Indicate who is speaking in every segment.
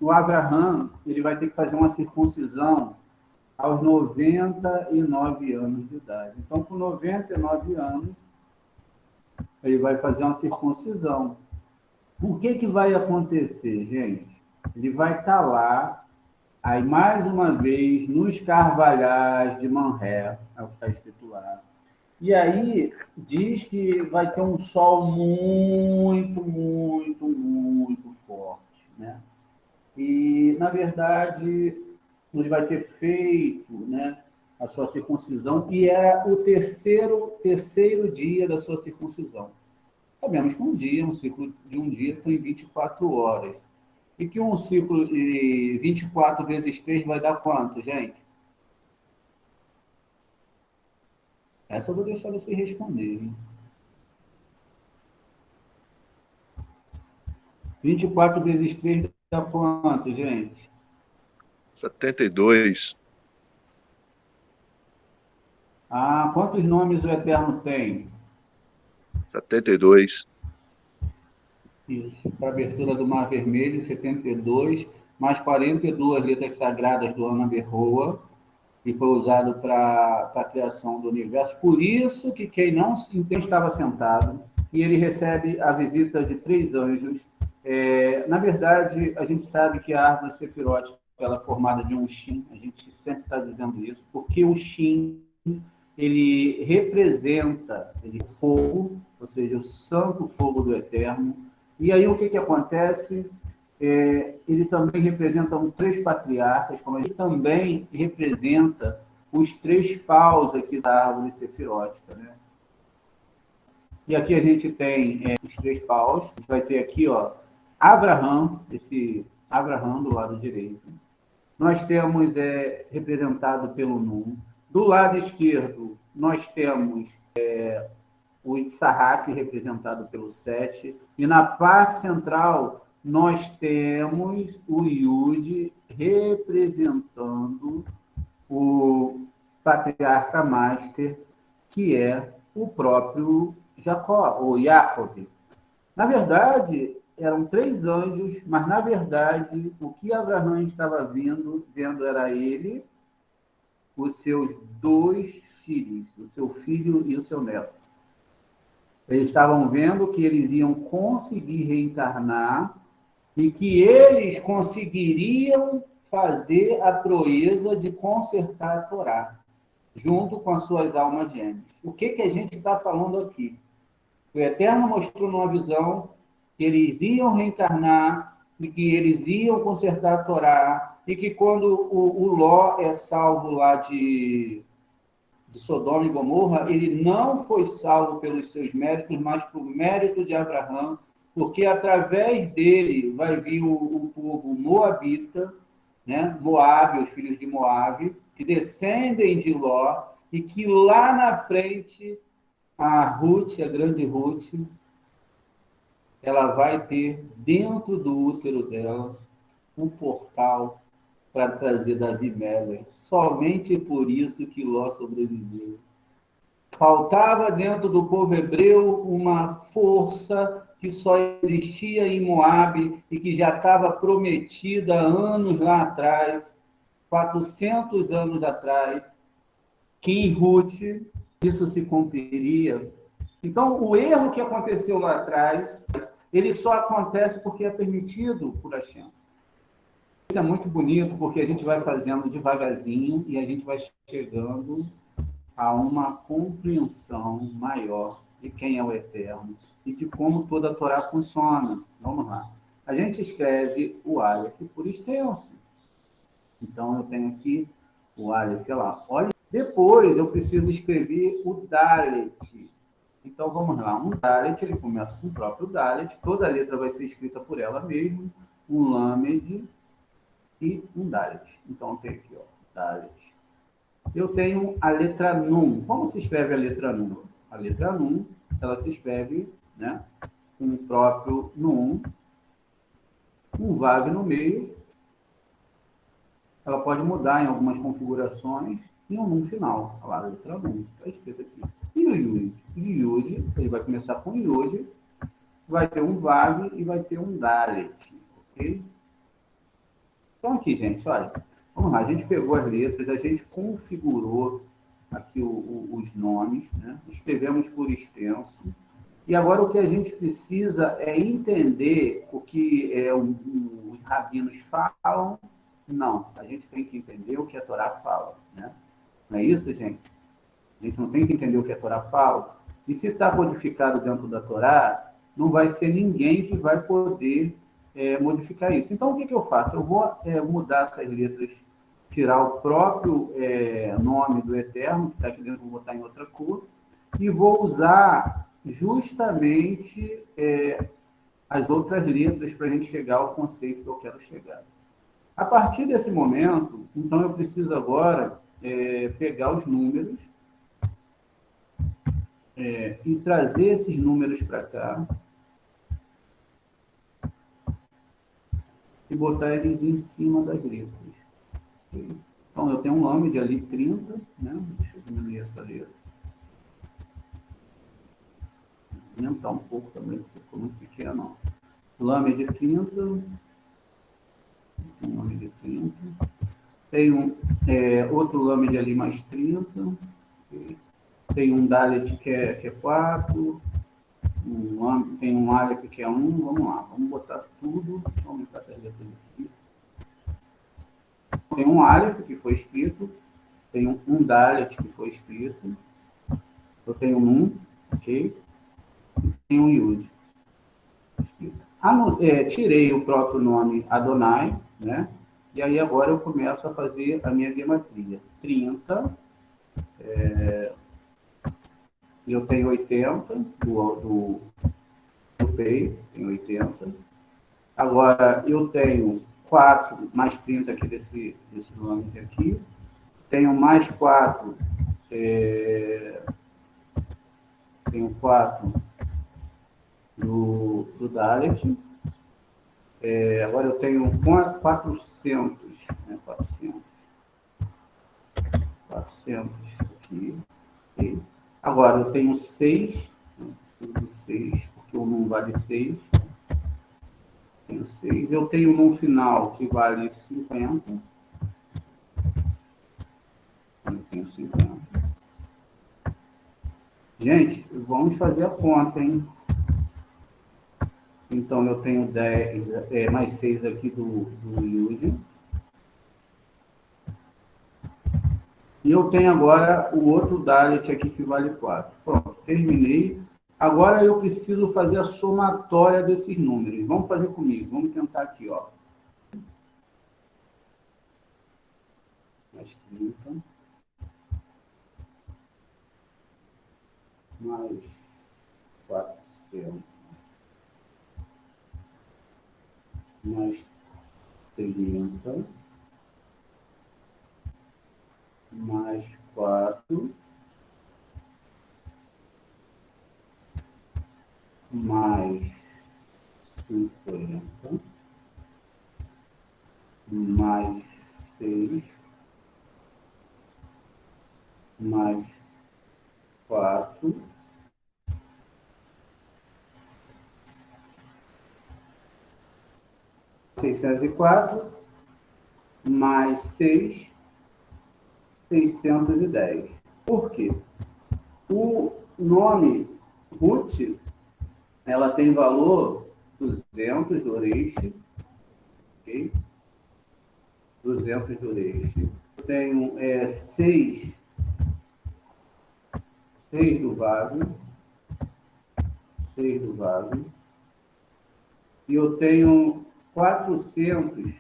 Speaker 1: O Abraham, ele vai ter que fazer uma circuncisão aos 99 anos de idade. Então, com 99 anos, ele vai fazer uma circuncisão. O que vai acontecer, gente? Ele vai estar lá, aí mais uma vez, nos carvalhais de Manré, é o que está escrito lá. E aí diz que vai ter um sol muito, muito, muito forte, né? E, na verdade, ele vai ter feito, né, a sua circuncisão, e era o terceiro dia da sua circuncisão. Sabemos que um ciclo de um dia tem 24 horas. E que um ciclo de 24 vezes 3 vai dar quanto, gente? Essa eu vou deixar você responder. Hein? 24 vezes 3 dá quanto, gente?
Speaker 2: 72.
Speaker 1: Ah, quantos nomes o Eterno tem?
Speaker 2: 72.
Speaker 1: Isso, para a abertura do Mar Vermelho, 72, mais 42 letras sagradas do Ana Berroa, que foi usado para a criação do universo. Por isso que quem não estava sentado, e ele recebe a visita de 3 anjos. Na verdade, a gente sabe que a árvore sefirótica ela é formada de um Shin, a gente sempre está dizendo isso, porque o Shin ele representa fogo, ou seja, o santo fogo do Eterno. E aí o que acontece? Ele também representa os 3 patriarcas, como ele também representa os 3 paus aqui da árvore sefirótica, né? E aqui a gente tem os 3 paus. A gente vai ter aqui, ó, Abraham, esse Abraham do lado direito. Nós temos representado pelo Nun. Do lado esquerdo, nós temos o Itzahak, representado pelo 7. E na parte central, nós temos o Yud, representando o patriarca master, que é o próprio Jacó, ou Jacob. Na verdade, eram 3 anjos, mas, na verdade, o que Abraão estava vendo era ele, os seus 2 filhos, o seu filho e o seu neto. Eles estavam vendo que eles iam conseguir reencarnar e que eles conseguiriam fazer a proeza de consertar a Torá, junto com as suas almas gêmeas. O que a gente está falando aqui? O Eterno mostrou numa visão que eles iam reencarnar e que eles iam consertar a Torá, e que quando o Ló é salvo lá de Sodoma e Gomorra, ele não foi salvo pelos seus méritos, mas por mérito de Abraão, porque através dele vai vir o povo moabita, né? Moabe, os filhos de Moabe, que descendem de Ló, e que lá na frente a Ruth, a grande Ruth, ela vai ter dentro do útero dela um portal para trazer Davi Meller. Somente por isso que Ló sobreviveu. Faltava dentro do povo hebreu uma força que só existia em Moabe e que já estava prometida anos lá atrás, 400 anos atrás, que em Ruth isso se cumpriria. Então, o erro que aconteceu lá atrás, ele só acontece porque é permitido por Hashem. Isso é muito bonito, porque a gente vai fazendo devagarzinho e a gente vai chegando a uma compreensão maior de quem é o Eterno e de como toda a Torá funciona. Vamos lá. A gente escreve o Aleph por extenso. Então, eu tenho aqui o Aleph lá. Olha, depois eu preciso escrever o Dalet. Então, vamos lá. Um Dalet, ele começa com o próprio Dalet. Toda a letra vai ser escrita por ela mesma. Um Lamed e um Dalet. Então, eu tenho aqui, ó, Dalet. Eu tenho a letra Nun. Como se escreve a letra Nun? A letra Nun, ela se escreve, né, com o próprio Nun, um Vav no meio. Ela pode mudar em algumas configurações e um Nun final. Olha lá, a letra Nun. Está escrito aqui. E o Yud? O Yud, ele vai começar com Yud, vai ter um Vav e vai ter um Dalet, ok? Então aqui, gente, olha, vamos lá, a gente pegou as letras, a gente configurou aqui os nomes, né? Escrevemos por extenso, e agora o que a gente precisa é entender o que os rabinos falam. Não, a gente tem que entender o que a Torá fala, né? Não é isso, gente? A gente não tem que entender o que a Torá fala. E se está codificado dentro da Torá, não vai ser ninguém que vai poder modificar isso. Então, o que eu faço? Eu vou mudar essas letras, tirar o próprio nome do Eterno, que está aqui dentro, vou botar em outra cor, e vou usar justamente as outras letras para a gente chegar ao conceito que eu quero chegar. A partir desse momento, então, eu preciso agora pegar os números e trazer esses números para cá e botar eles em cima das letras. Okay? Então, eu tenho um lambda ali 30, né? Deixa eu diminuir essa letra. Aumentar um pouco também, porque ficou muito pequeno. Lambda de 30. Um lambda de 30. Tem outro lambda ali mais 30. Okay? Tem um Dalet que é 4. Tem um Aleph que é 1. Vamos lá, vamos botar tudo. Deixa eu aumentar essas letras aqui. Tem um Aleph que foi escrito. Tem um Dalet que foi escrito. Eu tenho um, ok? E tem um Yud. Tirei o próprio nome Adonai, né? E aí agora eu começo a fazer a minha gematria. 30. Eu tenho 80 do peito, tenho 80. Agora eu tenho 4 mais 30 aqui desse nome aqui. Tenho mais 4. Tenho 4 do Dalet. Agora eu tenho 400, né? 400 aqui. Okay. Agora eu tenho 6, porque o num vale 6. Tenho 6. Eu tenho num final que vale 50. Eu tenho 50. Gente, vamos fazer a conta, hein? Então, eu tenho 10, mais 6 aqui do Yud. E eu tenho agora o outro Dalet aqui que vale 4. Pronto, terminei. Agora eu preciso fazer a somatória desses números. Vamos fazer comigo. Vamos tentar aqui, ó. Mais 30. Mais 400. Mais 30. Mais 4. Mais 50. Mais 6. Mais 4. $604, mais 6, 610. Por quê? O nome Ruth, ela tem valor 200 do Reish, ok? 200 do Reish. Eu tenho 6 do Vav, 6 do Vav. E eu tenho 400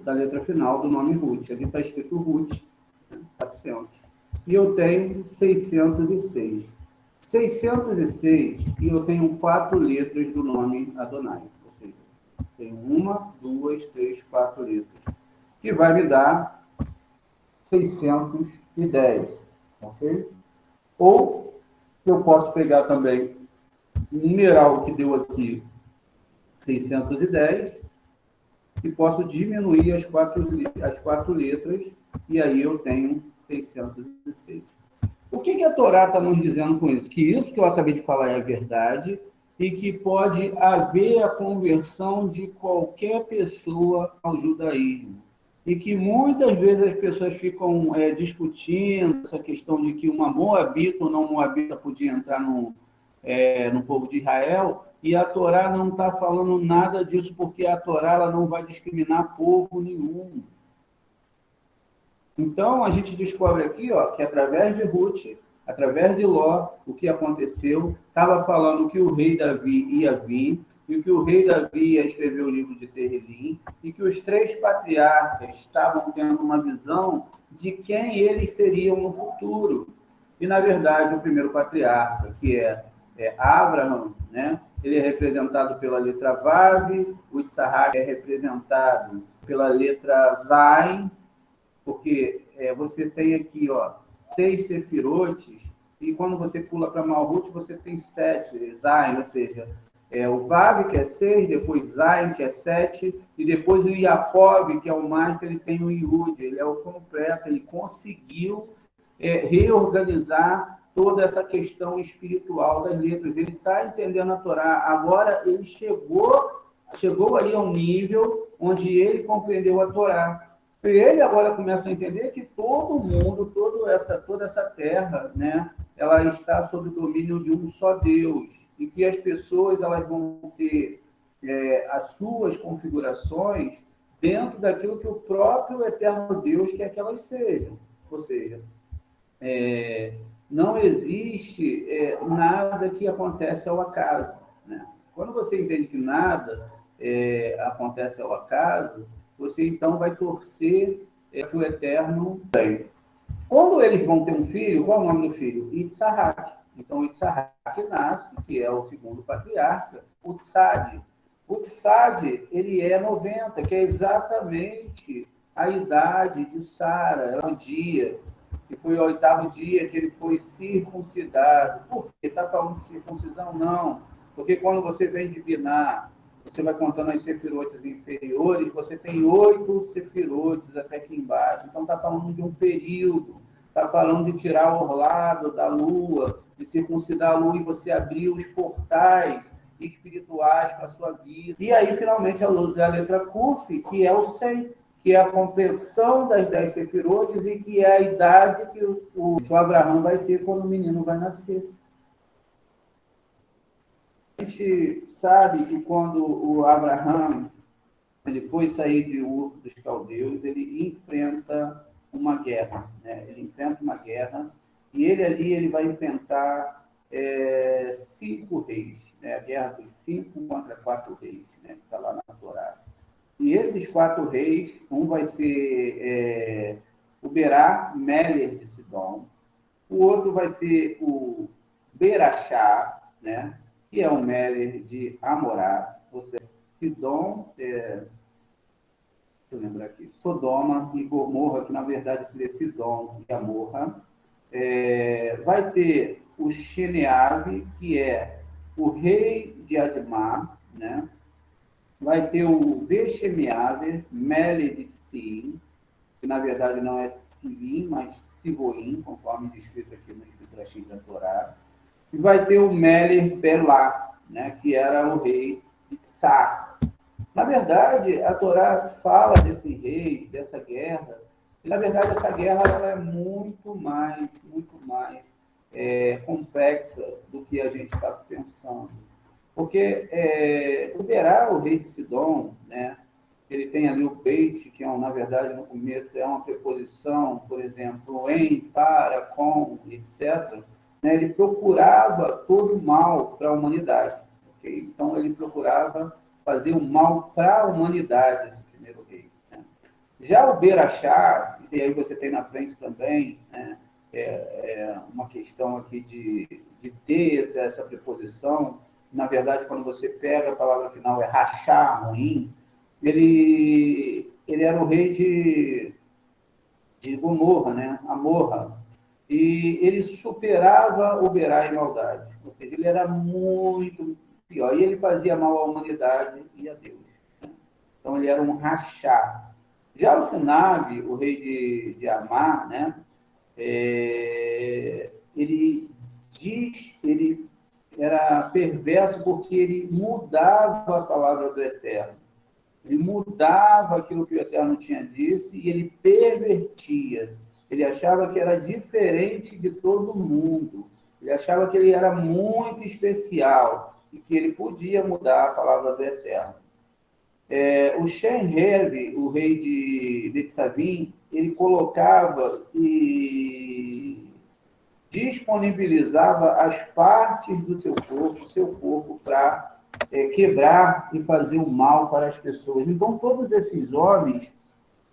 Speaker 1: da letra final do nome Ruth. Ali está escrito Ruth, né? 400. E eu tenho 606. 606 e eu tenho 4 letras do nome Adonai. Ou seja, tenho 1, 2, 3, 4 letras. Que vai me dar 610. Ok? Ou eu posso pegar também numeral que deu aqui 610 e posso diminuir as quatro letras e aí eu tenho 606. O que a Torá está nos dizendo com isso? Que isso que eu acabei de falar é verdade e que pode haver a conversão de qualquer pessoa ao judaísmo. E que muitas vezes as pessoas ficam discutindo essa questão de que uma moabita ou não moabita podia entrar no povo de Israel, e a Torá não está falando nada disso, porque a Torá ela não vai discriminar povo nenhum. Então, a gente descobre aqui que através de Ruth, através de Ló, o que aconteceu, estava falando que o rei Davi ia vir, e que o rei Davi ia escrever o livro de Terrilim, e que os 3 patriarcas estavam tendo uma visão de quem eles seriam no futuro. E, na verdade, o primeiro patriarca, que é Abraham, né? Ele é representado pela letra Vav, o Itsahak é representado pela letra Zain, porque você tem aqui 6 sefirotes, e quando você pula para Malhut, você tem 7, Zain, ou seja, o Vav, que é 6, depois Zain, que é 7, e depois o Yaakov, que é o master, ele tem o Yud, ele é o completo, ele conseguiu reorganizar toda essa questão espiritual das letras. Ele está entendendo a Torá. Agora, ele chegou ali a um nível onde ele compreendeu a Torá. E ele agora começa a entender que todo mundo, toda essa terra, né, ela está sob o domínio de um só Deus, e que as pessoas elas vão ter as suas configurações dentro daquilo que o próprio eterno Deus quer que elas sejam. Ou seja, não existe nada que acontece ao acaso, né? Quando você entende que nada acontece ao acaso, você então vai torcer para o eterno bem. Quando eles vão ter um filho, qual é o nome do filho? Itzahak. Então, Itzahak nasce, que é o segundo patriarca, Utsad. Utsad, ele é 90, que é exatamente a idade de Sara, é um dia, que foi o 8º dia que ele foi circuncidado. Por quê? Está falando de circuncisão? Não. Porque quando você vem divinar, você vai contando as sefirotes inferiores, você tem 8 sefirotes até aqui embaixo. Então, está falando de um período. Está falando de tirar o orlado da lua, de circuncidar a lua e você abrir os portais espirituais para a sua vida. E aí, finalmente, a luz da letra Kuf, que é o 100, que é a compreensão das 10 sefirotes e que é a idade que o Abraão vai ter quando o menino vai nascer. A gente sabe que quando o Abraão ele foi sair de Ur dos Caldeus, ele enfrenta uma guerra, né? Ele enfrenta uma guerra e ele vai enfrentar 5 reis, né? A guerra dos 5 contra 4 reis, né? Que está lá na Torá. E esses 4 reis, um vai ser o Berá Meler de Sidom, o outro vai ser o Berachá, né? Que é o Meler de Amorá, ou seja, Sidom, deixa eu lembrar aqui, Sodoma e Gomorra, que na verdade seria Sidom e Amorra. Vai ter o Sheneave, que é o rei de Admar, né? Vai ter o Vexemiaver, Mele de Tsim, que na verdade não é Tsilim, mas Sivoim, conforme descrito aqui no Midrashim da Torá. E vai ter o Meler Belá, né, que era o rei de Tsar. Na verdade, a Torá fala desse rei, dessa guerra, e na verdade essa guerra ela é muito mais complexa do que a gente está pensando. Porque o rei de Sidom, né, ele tem ali o Beit, que na verdade no começo é uma preposição, por exemplo, em, para, com, etc. Né, ele procurava todo o mal para a humanidade. Okay? Então ele procurava fazer o mal para a humanidade, esse primeiro rei. Né? Já o Berachá, e aí você tem na frente também, né, uma questão aqui de ter essa preposição. Na verdade, quando você pega a palavra final, é rachar, ruim, ele era o rei de Gomorra, né? Amorra. E ele superava o Berá em maldade. Ou seja, ele era muito pior. E ele fazia mal à humanidade e a Deus. Né? Então, ele era um rachá. Já o Sinabe, o rei de Amar, né? ele era perverso porque ele mudava a palavra do Eterno. Ele mudava aquilo que o Eterno tinha dito e ele pervertia. Ele achava que era diferente de todo mundo. Ele achava que ele era muito especial e que ele podia mudar a palavra do Eterno. O Shenhev, o rei de Betsavim, ele colocava e disponibilizava as partes do seu corpo para quebrar e fazer o mal para as pessoas. Então, todos esses homens,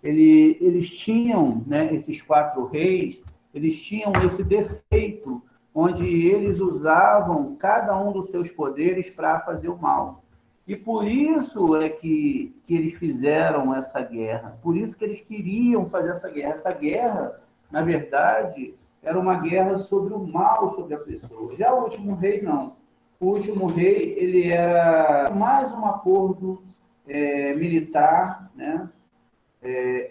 Speaker 1: eles tinham, né, esses 4 reis, eles tinham esse defeito, onde eles usavam cada um dos seus poderes para fazer o mal. E por isso é que eles fizeram essa guerra, por isso que eles queriam fazer essa guerra. Essa guerra, na verdade, era uma guerra sobre o mal sobre a pessoa. Já o último rei, não. O último rei, ele era mais um acordo militar, né,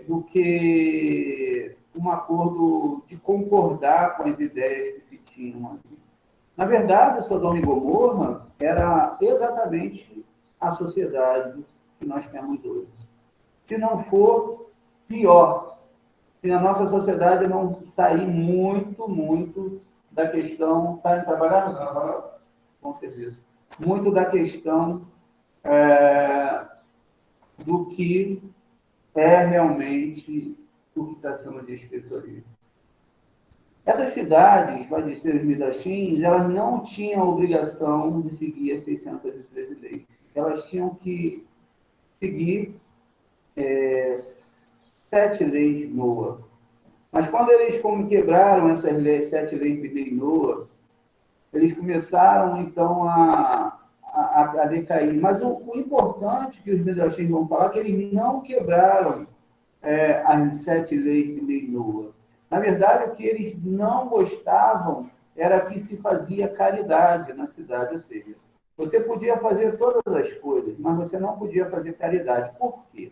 Speaker 1: do que um acordo de concordar com as ideias que se tinham ali. Na verdade, Sodoma e Gomorra era exatamente a sociedade que nós temos hoje. Se não for, pior. Se a nossa sociedade não sair muito da questão... Está em trabalhar? Não, com certeza. Muito da questão do que é realmente o que está sendo descrito ali. Essas cidades, vai dizer os Midashim, elas não tinham a obrigação de seguir as 613 leis. Elas tinham que seguir 7 leis de Noa. Mas quando eles quebraram essas 7 leis de lei Noa, eles começaram, então, a decair. Mas o importante que os Midrashim vão falar é que eles não quebraram as 7 leis de lei Noa. Na verdade, o que eles não gostavam era que se fazia caridade na cidade. Ou seja, você podia fazer todas as coisas, mas você não podia fazer caridade. Por quê?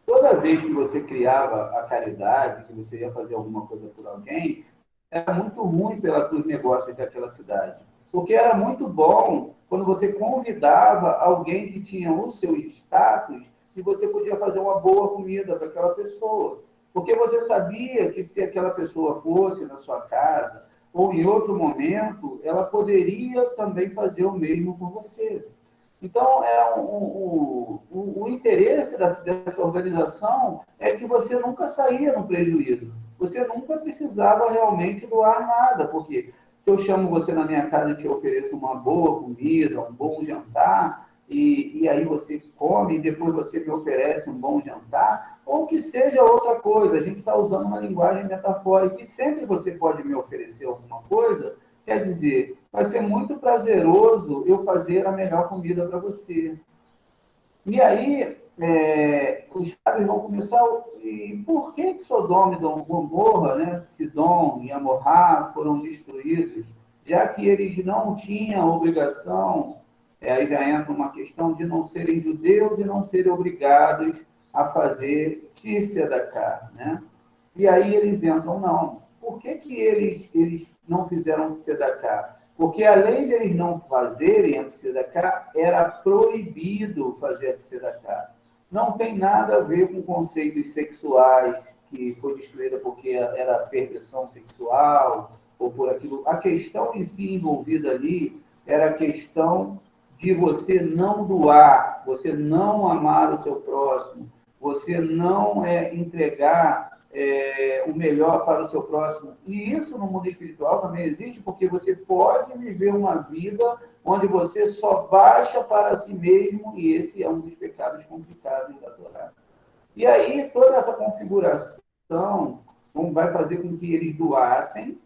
Speaker 1: Toda vez que você criava a caridade, que você ia fazer alguma coisa por alguém, era muito ruim pelos negócios daquela cidade. Porque era muito bom quando você convidava alguém que tinha o seu status e você podia fazer uma boa comida para aquela pessoa. Porque você sabia que se aquela pessoa fosse na sua casa ou em outro momento, ela poderia também fazer o mesmo por você. Então, o interesse dessa organização é que você nunca saía no prejuízo. Você nunca precisava realmente doar nada, porque se eu chamo você na minha casa e te ofereço uma boa comida, um bom jantar, e aí você come e depois você me oferece um bom jantar, ou que seja outra coisa, a gente está usando uma linguagem metafórica, e sempre você pode me oferecer alguma coisa, quer dizer, vai ser muito prazeroso eu fazer a melhor comida para você. E aí, os sábios vão começar... E por que Sodoma e Gomorra, né, Sidom e Amorrá foram destruídos? Já que eles não tinham obrigação, aí já entra uma questão de não serem judeus e não serem obrigados a fazer tzedakah, né? E aí eles entram, não. Por que eles não fizeram tzedakah? Porque além de eles não fazerem a tzedakah, era proibido fazer a tzedakah. Não tem nada a ver com conceitos sexuais, que foi destruída porque era perversão sexual, ou por aquilo. A questão em si envolvida ali era a questão de você não doar, você não amar o seu próximo, você não entregar o melhor para o seu próximo. E isso no mundo espiritual também existe, porque você pode viver uma vida onde você só baixa para si mesmo, e esse é um dos pecados complicados da Torá. E aí, toda essa configuração vai fazer com que eles doassem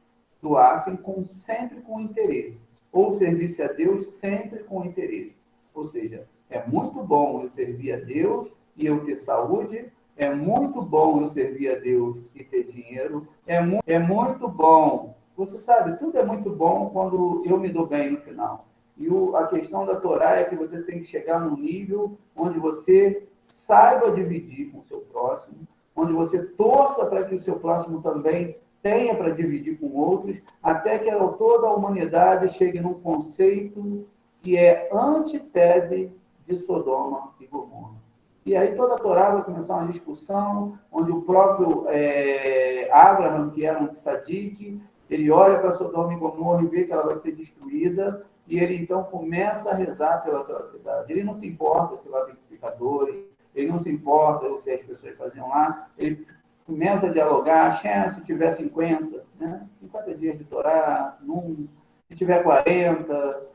Speaker 1: sempre com interesse, ou servisse a Deus sempre com interesse. Ou seja, é muito bom eu servir a Deus e eu ter saúde, é muito bom eu servir a Deus e ter dinheiro, é muito bom. Você sabe, tudo é muito bom quando eu me dou bem no final. E a questão da Torá é que você tem que chegar num nível onde você saiba dividir com o seu próximo, onde você torça para que o seu próximo também tenha para dividir com outros, até que toda a humanidade chegue num conceito que é antitese de Sodoma e Gomorra. E aí toda a Torá vai começar uma discussão, onde o próprio Abraham, que era um tzadik, ele olha para Sodoma e Gomorra e vê que ela vai ser destruída, e ele então começa a rezar pelaquela cidade. Ele não se importa se lá tem pecadores, ele não se importa se as pessoas faziam lá, ele começa a dialogar, se tiver 50, né? 50 dias de Torá, se tiver 40,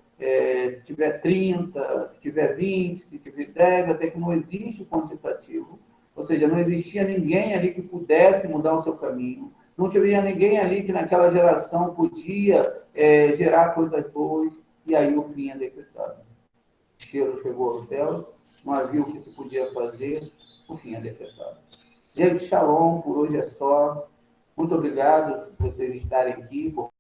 Speaker 1: se tiver 30, se tiver 20, se tiver 10, até que não existe quantitativo. Ou seja, não existia ninguém ali que pudesse mudar o seu caminho. Não tinha ninguém ali que naquela geração podia gerar coisas boas, e aí o fim é decretado. O cheiro chegou ao céu, não havia o que se podia fazer, o fim é decretado. Gente, shalom, por hoje é só. Muito obrigado por vocês estarem aqui, por